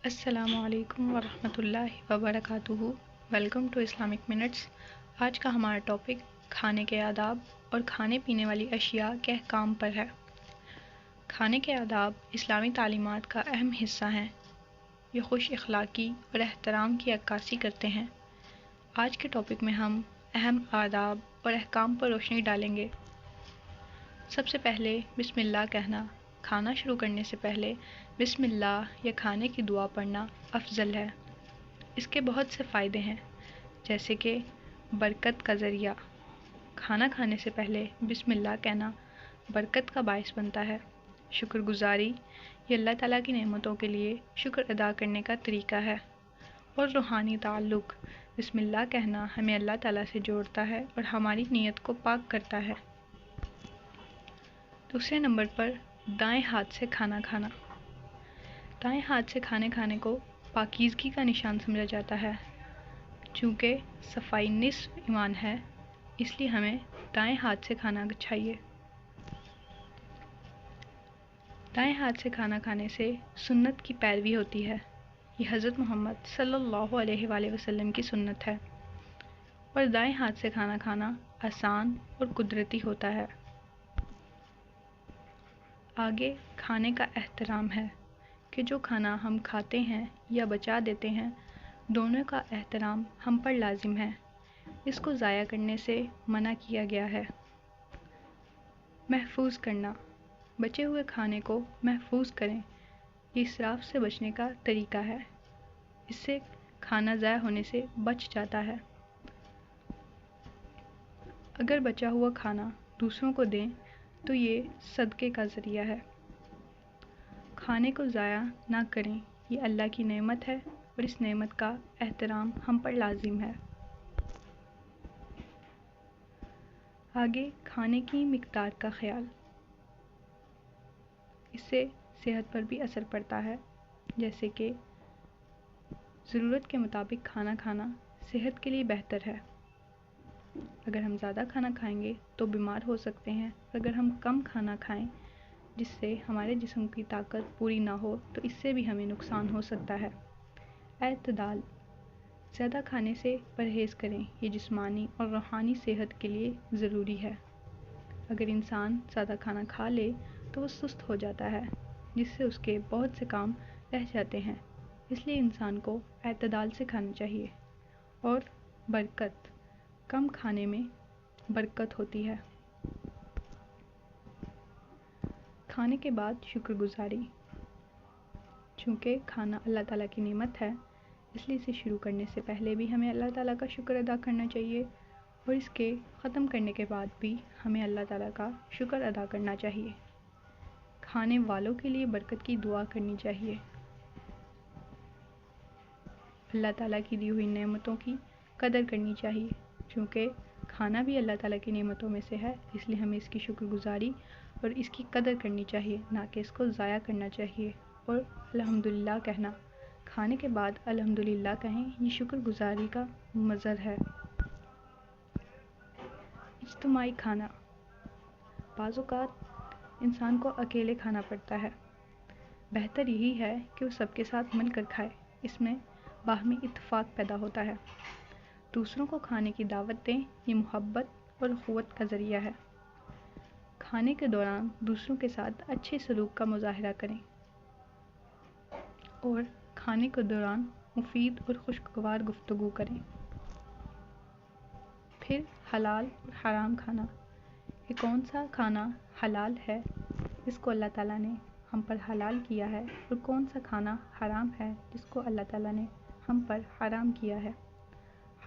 السلام علیکم ورحمۃ اللہ وبرکاتہ۔ Welcome to Islamic minutes. آج کا ہمارا ٹاپک کھانے کے آداب اور کھانے پینے والی اشیاء کے احکام پر ہے۔ کھانے کے آداب اسلامی تعلیمات کا اہم حصہ ہیں۔ یہ خوش اخلاقی اور احترام کی عکاسی کرتے ہیں۔ آج کے ٹاپک میں ہم اہم آداب اور احکام پر روشنی ڈالیں گے۔ سب سے پہلے بسم اللہ کہنا۔ کھانا شروع کرنے سے پہلے بسم اللہ یا کھانے کی دعا پڑھنا افضل ہے۔ اس کے بہت سے فائدے ہیں، جیسے کہ برکت کا ذریعہ۔ کھانا کھانے سے پہلے بسم اللہ کہنا برکت کا باعث بنتا ہے۔ شکر گزاری یہ اللہ تعالیٰ کی نعمتوں کے لیے شکر ادا کرنے کا طریقہ ہے۔ اور روحانی تعلق، بسم اللہ کہنا ہمیں اللہ تعالیٰ سے جوڑتا ہے اور ہماری نیت کو پاک کرتا ہے۔ دوسرے نمبر پر دائیں ہاتھ سے کھانا کھانا۔ دائیں ہاتھ سے کھانے کو پاکیزگی کا نشان سمجھا جاتا ہے۔ چونکہ صفائی نصف ایمان ہے، اس لیے ہمیں دائیں ہاتھ سے کھانا چاہیے۔ دائیں ہاتھ سے کھانا کھانے سے سنت کی پیروی ہوتی ہے۔ یہ حضرت محمد صلی اللہ علیہ وآلہ وسلم کی سنت ہے۔ اور دائیں ہاتھ سے کھانا کھانا آسان اور قدرتی ہوتا ہے۔ آگے کھانے کا احترام ہے کہ جو کھانا ہم کھاتے ہیں یا بچا دیتے ہیں، دونوں کا احترام ہم پر لازم ہے۔ اس کو ضائع کرنے سے منع کیا گیا ہے۔ محفوظ کرنا، بچے ہوئے کھانے کو محفوظ کریں۔ یہ اسراف سے بچنے کا طریقہ ہے۔ اس سے کھانا ضائع ہونے سے بچ جاتا ہے۔ اگر بچا ہوا کھانا دوسروں کو دیں تو یہ صدقے کا ذریعہ ہے۔ کھانے کو ضائع نہ کریں، یہ اللہ کی نعمت ہے اور اس نعمت کا احترام ہم پر لازم ہے۔ آگے کھانے کی مقدار کا خیال۔ اس سے صحت پر بھی اثر پڑتا ہے، جیسے کہ ضرورت کے مطابق کھانا کھانا صحت کے لیے بہتر ہے۔ اگر ہم زیادہ کھانا کھائیں گے تو بیمار ہو سکتے ہیں، اگر ہم کم کھانا کھائیں جس سے ہمارے جسم کی طاقت پوری نہ ہو تو اس سے بھی ہمیں نقصان ہو سکتا ہے۔ اعتدال، زیادہ کھانے سے پرہیز کریں، یہ جسمانی اور روحانی صحت کے لیے ضروری ہے۔ اگر انسان زیادہ کھانا کھا لے تو وہ سست ہو جاتا ہے، جس سے اس کے بہت سے کام رہ جاتے ہیں۔ اس لیے انسان کو اعتدال سے کھانا چاہیے۔ اور برکت، کم کھانے میں برکت ہوتی ہے۔ کھانے کے بعد شکر گزاری، چونکہ کھانا اللہ تعالیٰ کی نعمت ہے، اس لیے اسے شروع کرنے سے پہلے بھی ہمیں اللہ تعالیٰ کا شکر ادا کرنا چاہیے، اور اس کے ختم کرنے کے بعد بھی ہمیں اللہ تعالیٰ کا شکر ادا کرنا چاہیے۔ کھانے والوں کے لیے برکت کی دعا کرنی چاہیے۔ اللہ تعالیٰ کی دی ہوئی نعمتوں کی قدر کرنی چاہیے، چونکہ کھانا بھی اللہ تعالیٰ کی نعمتوں میں سے ہے، اس لیے ہمیں اس کی شکر گزاری اور اس کی قدر کرنی چاہیے، نہ کہ اس کو ضائع کرنا چاہیے۔ اور الحمدللہ کہنا، کھانے کے بعد الحمدللہ کہیں، یہ شکر گزاری کا مظہر ہے۔ اجتماعی کھانا، بعض اوقات انسان کو اکیلے کھانا پڑتا ہے۔ بہتر یہی ہے کہ وہ سب کے ساتھ مل کر کھائے، اس میں باہمی اتفاق پیدا ہوتا ہے۔ دوسروں کو کھانے کی دعوت دیں، یہ محبت اور اخوت کا ذریعہ ہے۔ کھانے کے دوران دوسروں کے ساتھ اچھے سلوک کا مظاہرہ کریں، اور کھانے کے دوران مفید اور خوشگوار گفتگو کریں۔ پھر حلال اور حرام کھانا، یہ کون سا کھانا حلال ہے جس کو اللہ تعالیٰ نے ہم پر حلال کیا ہے، اور کون سا کھانا حرام ہے جس کو اللہ تعالیٰ نے ہم پر حرام کیا ہے۔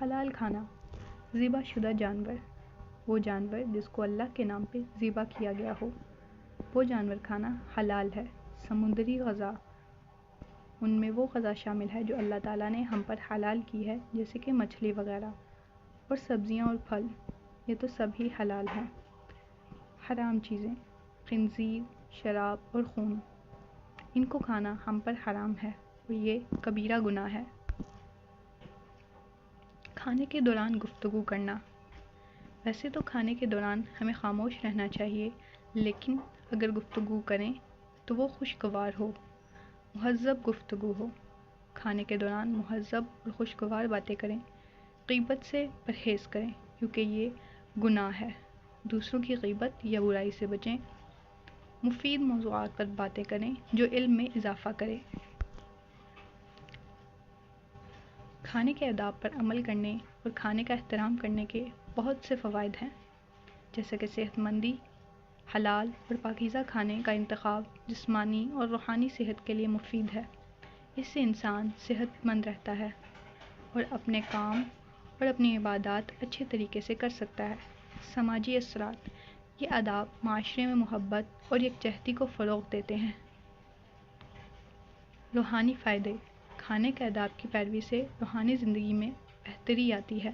حلال کھانا، ذبح شدہ جانور، وہ جانور جس کو اللہ کے نام پہ ذبح کیا گیا ہو، وہ جانور کھانا حلال ہے۔ سمندری غذا، ان میں وہ غذا شامل ہے جو اللہ تعالیٰ نے ہم پر حلال کی ہے، جیسے کہ مچھلی وغیرہ، اور سبزیاں اور پھل، یہ تو سب ہی حلال ہیں۔ حرام چیزیں، خنزیر، شراب اور خون، ان کو کھانا ہم پر حرام ہے اور یہ کبیرہ گناہ ہے۔ کھانے کے دوران گفتگو کرنا، ویسے تو کھانے کے دوران ہمیں خاموش رہنا چاہیے، لیکن اگر گفتگو کریں تو وہ خوشگوار ہو، مہذب گفتگو ہو۔ کھانے کے دوران مہذب اور خوشگوار باتیں کریں۔ غیبت سے پرہیز کریں کیونکہ یہ گناہ ہے۔ دوسروں کی غیبت یا برائی سے بچیں۔ مفید موضوعات پر باتیں کریں جو علم میں اضافہ کرے۔ کھانے کے آداب پر عمل کرنے اور کھانے کا احترام کرنے کے بہت سے فوائد ہیں، جیسے کہ صحت مندی، حلال اور پاکیزہ کھانے کا انتخاب جسمانی اور روحانی صحت کے لیے مفید ہے۔ اس سے انسان صحت مند رہتا ہے اور اپنے کام اور اپنی عبادات اچھے طریقے سے کر سکتا ہے۔ سماجی اثرات: یہ آداب معاشرے میں محبت اور یکجہتی کو فروغ دیتے ہیں۔ روحانی فائدے: کھانے کے آداب کی پیروی سے روحانی زندگی میں بہتری آتی ہے۔